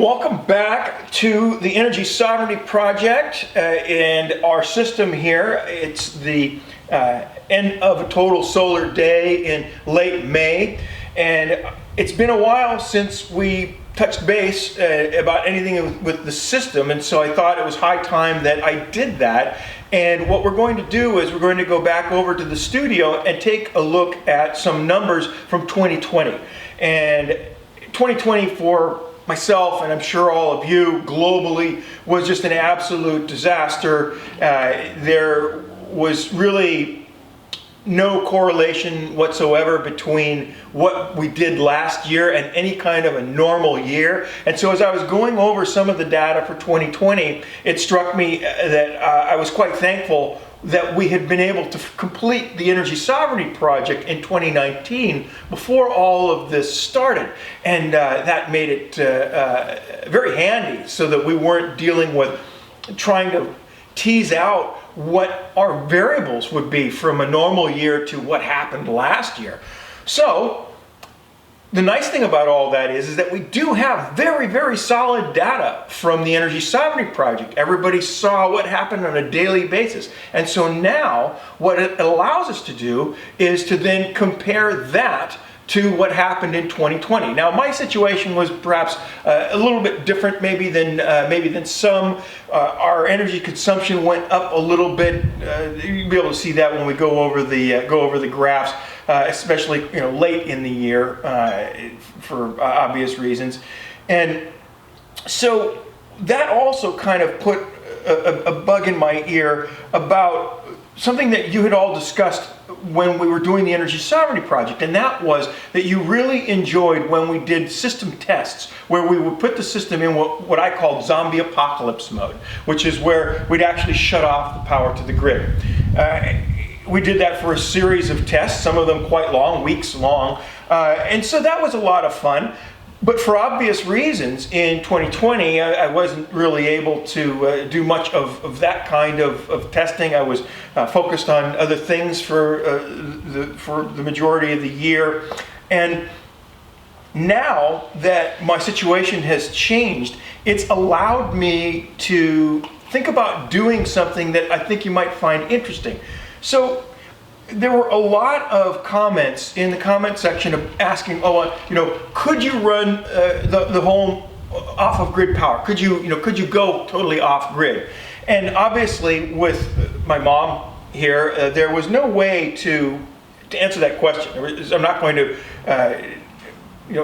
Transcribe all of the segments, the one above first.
Welcome back to the Energy Sovereignty Project and our system here. It's the end of a total solar day in late May, and it's been a while since we touched base about anything with the system, and so I thought it was high time that I did that. And what we're going to do is we're going to go back over to the studio and take a look at some numbers from 2020. And 2020 for myself, and I'm sure all of you globally, was just an absolute disaster. There was really no correlation whatsoever between what we did last year and any kind of a normal year. And so as I was going over some of the data for 2020, it struck me that I was quite thankful that we had been able to complete the Energy Sovereignty Project in 2019 before all of this started. And that made it very handy so that we weren't dealing with trying to tease out what our variables would be from a normal year to what happened last year. So the nice thing about all that is that we do have very, very solid data from the Energy Sovereignty Project. Everybody saw what happened on a daily basis. And so now what it allows us to do is to then compare that to what happened in 2020. Now, my situation was perhaps a little bit different, maybe than some. Our energy consumption went up a little bit. You'll be able to see that when we go over the graphs, especially late in the year for obvious reasons. And so that also kind of put a bug in my ear about something that you had all discussed when we were doing the Energy Sovereignty Project, and that was that you really enjoyed when we did system tests, where we would put the system in what I called zombie apocalypse mode, which is where we'd actually shut off the power to the grid. We did that for a series of tests, some of them quite long, weeks long, and so that was a lot of fun. But for obvious reasons, in 2020, I wasn't really able to do much of that kind of testing. I was focused on other things for the majority of the year. And now that my situation has changed, it's allowed me to think about doing something that I think you might find interesting. So there were a lot of comments in the comment section of asking, could you run the home off of grid power? Could you go totally off grid? And obviously, with my mom here, there was no way to answer that question. I'm not going to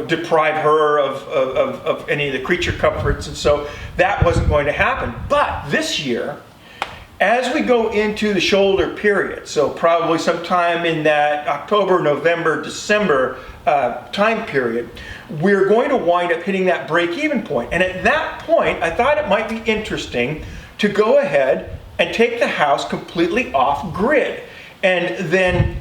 deprive her of any of the creature comforts, and so that wasn't going to happen. But this year, as we go into the shoulder period, so probably sometime in that October, November, December time period, we're going to wind up hitting that break-even point. And at that point, I thought it might be interesting to go ahead and take the house completely off grid and then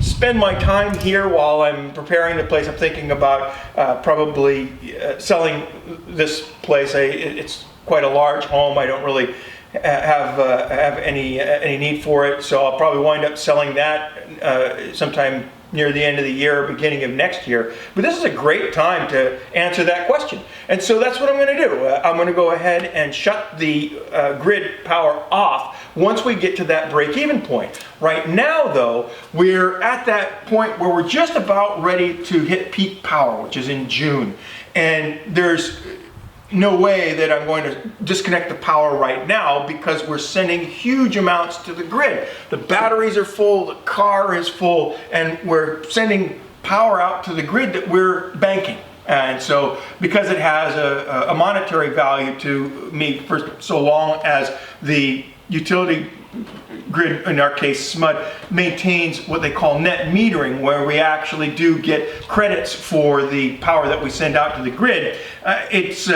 spend my time here while I'm preparing the place. I'm thinking about probably selling this place. It's quite a large home. I don't really have any need for it, so I'll probably wind up selling that sometime near the end of the year or beginning of next year. But this is a great time to answer that question, and so that's what I'm going to do. I'm going to go ahead and shut the grid power off once we get to that break-even point. Right now, though, we're at that point where we're just about ready to hit peak power, which is in June, and there's no way that I'm going to disconnect the power right now because we're sending huge amounts to the grid. The batteries are full, the car is full, and we're sending power out to the grid that we're banking. And so because it has a monetary value to me for so long as the utility grid, in our case SMUD, maintains what they call net metering, where we actually do get credits for the power that we send out to the grid, it's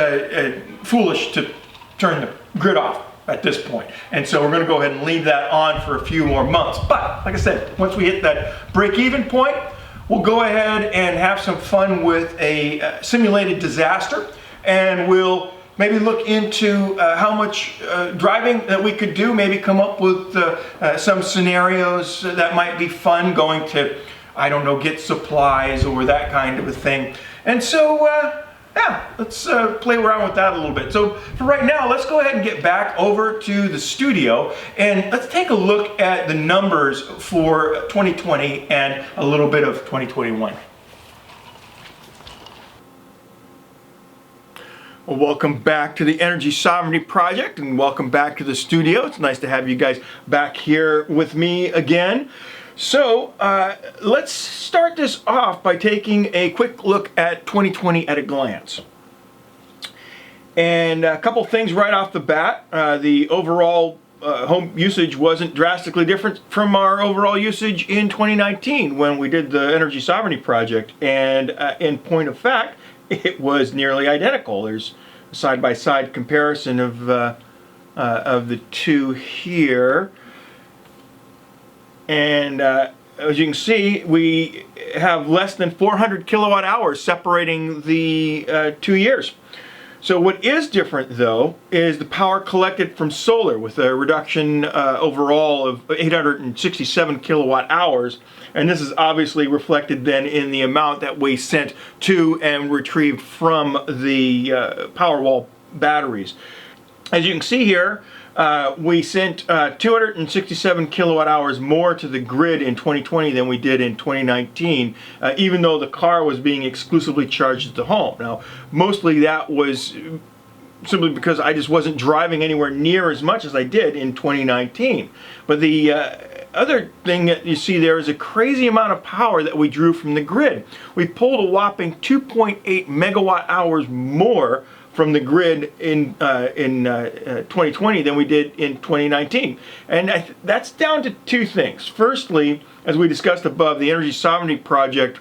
foolish to turn the grid off at this point. And so we're going to go ahead and leave that on for a few more months. But like I said, once we hit that break-even point, we'll go ahead and have some fun with a simulated disaster, and we'll maybe look into how much driving that we could do, maybe come up with some scenarios that might be fun, going to, I don't know, get supplies or that kind of a thing. And so yeah, let's play around with that a little bit. So for right now, let's go ahead and get back over to the studio and let's take a look at the numbers for 2020 and a little bit of 2021. Well, welcome back to the Energy Sovereignty Project and welcome back to the studio. It's nice to have you guys back here with me again. So let's start this off by taking a quick look at 2020 at a glance. And a couple things right off the bat. The overall home usage wasn't drastically different from our overall usage in 2019 when we did the Energy Sovereignty Project. And in point of fact, it was nearly identical. There's a side-by-side comparison of the two here. And as you can see, we have less than 400 kilowatt hours separating the 2 years. So what is different though is the power collected from solar with a reduction overall of 867 kilowatt hours. And this is obviously reflected then in the amount that we sent to and retrieved from the Powerwall batteries. As you can see here, we sent 267 kilowatt hours more to the grid in 2020 than we did in 2019, even though the car was being exclusively charged at the home. Now, mostly that was simply because I just wasn't driving anywhere near as much as I did in 2019. But the other thing that you see there is a crazy amount of power that we drew from the grid. We pulled a whopping 2.8 megawatt hours more from the grid in 2020 than we did in 2019. And that's down to two things. Firstly, as we discussed above, the Energy Sovereignty Project,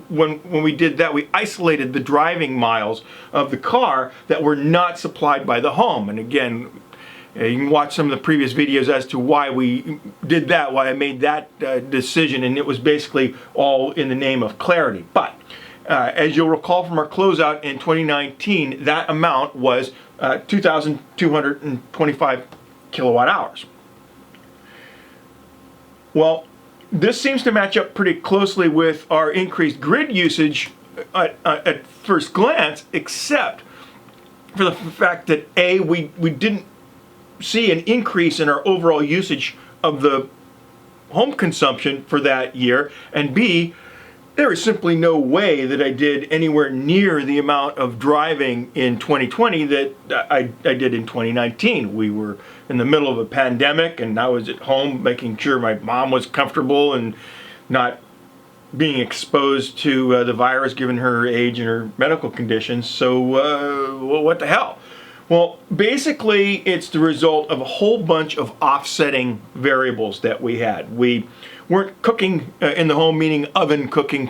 when we did that, we isolated the driving miles of the car that were not supplied by the home. And again, you can watch some of the previous videos as to why we did that, why I made that decision, and it was basically all in the name of clarity. But as you'll recall from our closeout in 2019, that amount was 2,225 kilowatt hours. Well, this seems to match up pretty closely with our increased grid usage at first glance, except for the fact that A, we didn't see an increase in our overall usage of the home consumption for that year, and B, there is simply no way that I did anywhere near the amount of driving in 2020 that I did in 2019. We were in the middle of a pandemic and I was at home making sure my mom was comfortable and not being exposed to the virus given her age and her medical conditions. So well, what the hell? Well, basically it's the result of a whole bunch of offsetting variables that we had. We weren't cooking in the home, meaning oven cooking,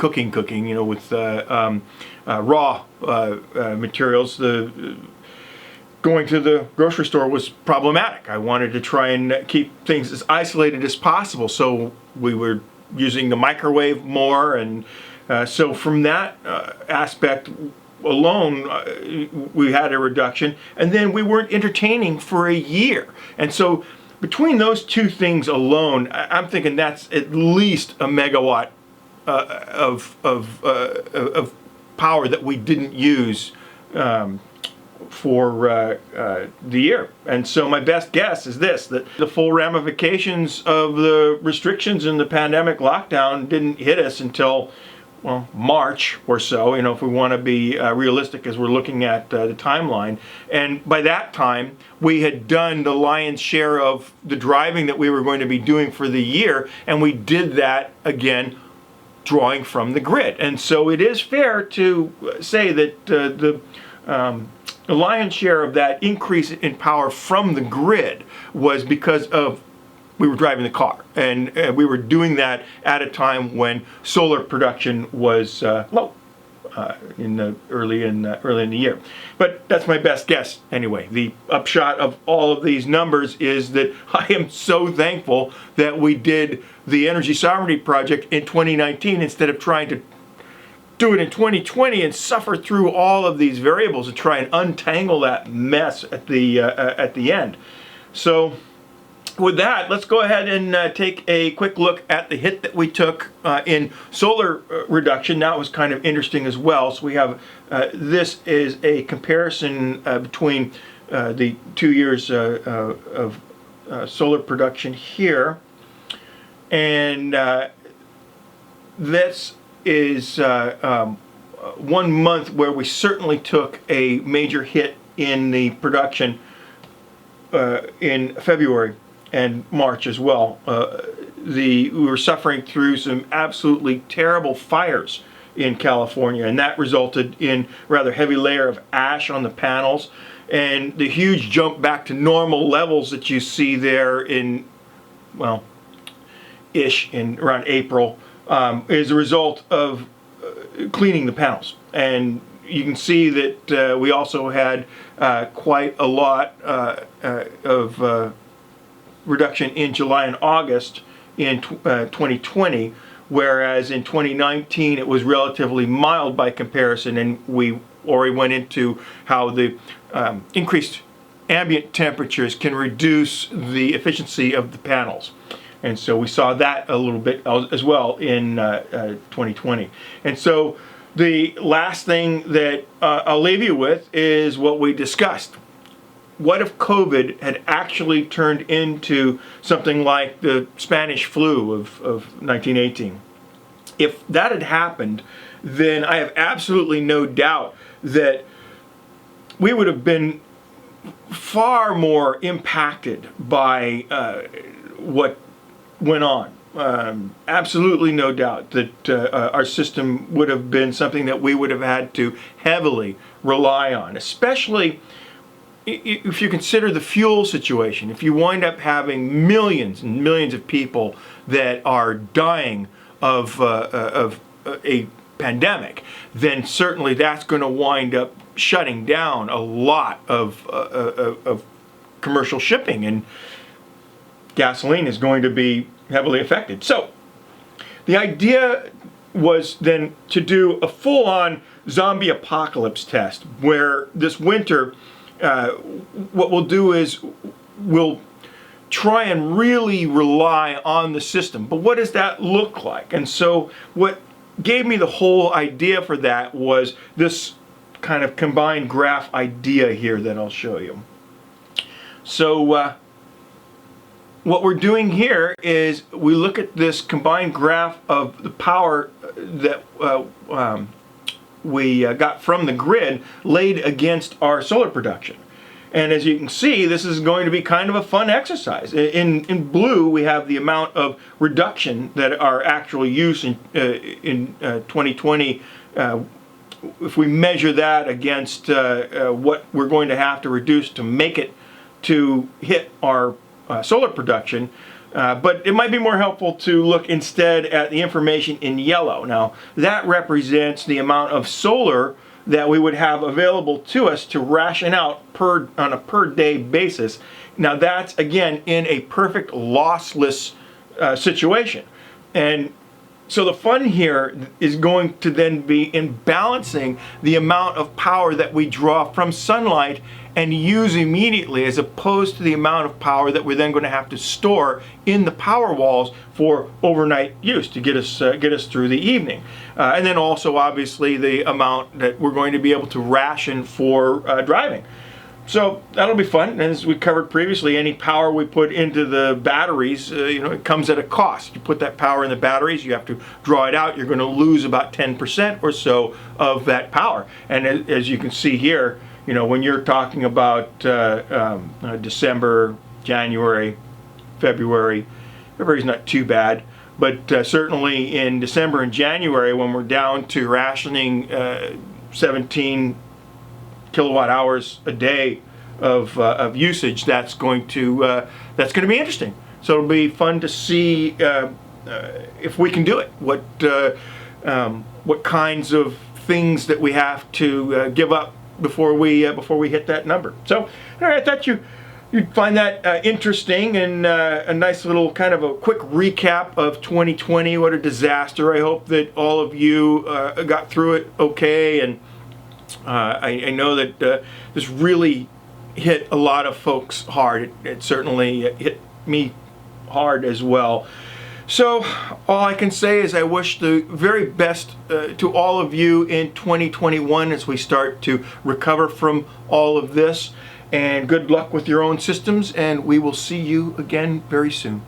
you know, with raw materials. Going to the grocery store was problematic. I wanted to try and keep things as isolated as possible, so we were using the microwave more, and so from that aspect alone, we had a reduction, and then we weren't entertaining for a year. And so between those two things alone, I'm thinking that's at least a megawatt of power that we didn't use for the year. And so my best guess is this, that the full ramifications of the restrictions in the pandemic lockdown didn't hit us until, well, March or so, you know, if we want to be realistic as we're looking at the timeline. And by that time, we had done the lion's share of the driving that we were going to be doing for the year, and we did that again drawing from the grid. And so it is fair to say that the lion's share of that increase in power from the grid was because of we were driving the car, and we were doing that at a time when solar production was low early in the year. But that's my best guess anyway. The upshot of all of these numbers is that I am so thankful that we did the Energy Sovereignty Project in 2019 instead of trying to do it in 2020 and suffer through all of these variables and try and untangle that mess at the end. So with that, let's go ahead and take a quick look at the hit that we took in solar reduction. That was kind of interesting as well. So we have, this is a comparison between the 2 years of solar production here. And this is 1 month where we certainly took a major hit in the production in February and March as well. We were suffering through some absolutely terrible fires in California, and that resulted in a rather heavy layer of ash on the panels, and the huge jump back to normal levels that you see there in, well, in around April, is a result of cleaning the panels. And you can see that we also had quite a lot of reduction in July and August in 2020, whereas in 2019 it was relatively mild by comparison, and we already went into how the increased ambient temperatures can reduce the efficiency of the panels. And so we saw that a little bit as well in 2020. And so the last thing that I'll leave you with is what we discussed. What if COVID had actually turned into something like the Spanish flu of 1918? If that had happened, then I have absolutely no doubt that we would have been far more impacted by what went on. Absolutely no doubt that our system would have been something that we would have had to heavily rely on, especially if you consider the fuel situation. If you wind up having millions and millions of people that are dying of a pandemic, then certainly that's going to wind up shutting down a lot of commercial shipping, and gasoline is going to be heavily affected. So the idea was then to do a full-on zombie apocalypse test, where this winter what we'll do is we'll try and really rely on the system. But what does that look like? And so what gave me the whole idea for that was this kind of combined graph idea here that I'll show you. So what we're doing here is we look at this combined graph of the power that we got from the grid laid against our solar production. And as you can see, this is going to be kind of a fun exercise. In blue, we have the amount of reduction that our actual use in 2020. If we measure that against what we're going to have to reduce to make it to hit our solar production, but it might be more helpful to look instead at the information in yellow. Now, that represents the amount of solar that we would have available to us to ration out on a per day basis. Now, that's again in a perfect lossless situation. And so the fun here is going to then be in balancing the amount of power that we draw from sunlight and use immediately, as opposed to the amount of power that we're then going to have to store in the power walls for overnight use to get us through the evening. And then also obviously the amount that we're going to be able to ration for driving. So that'll be fun. And as we covered previously, any power we put into the batteries, it comes at a cost. You put that power in the batteries, you have to draw it out. You're going to lose about 10% or so of that power. And as you can see here, when you're talking about December, January, February's not too bad. But certainly in December and January, when we're down to rationing 17 kilowatt hours a day of usage, that's going to be interesting. So it'll be fun to see if we can do it. What kinds of things that we have to give up before we hit that number. So, all right, I thought you'd find that interesting, and a nice little kind of a quick recap of 2020. What a disaster. I hope that all of you got through it okay, and I know that this really hit a lot of folks hard. It certainly hit me hard as well. So all I can say is I wish the very best to all of you in 2021 as we start to recover from all of this. And good luck with your own systems, and we will see you again very soon.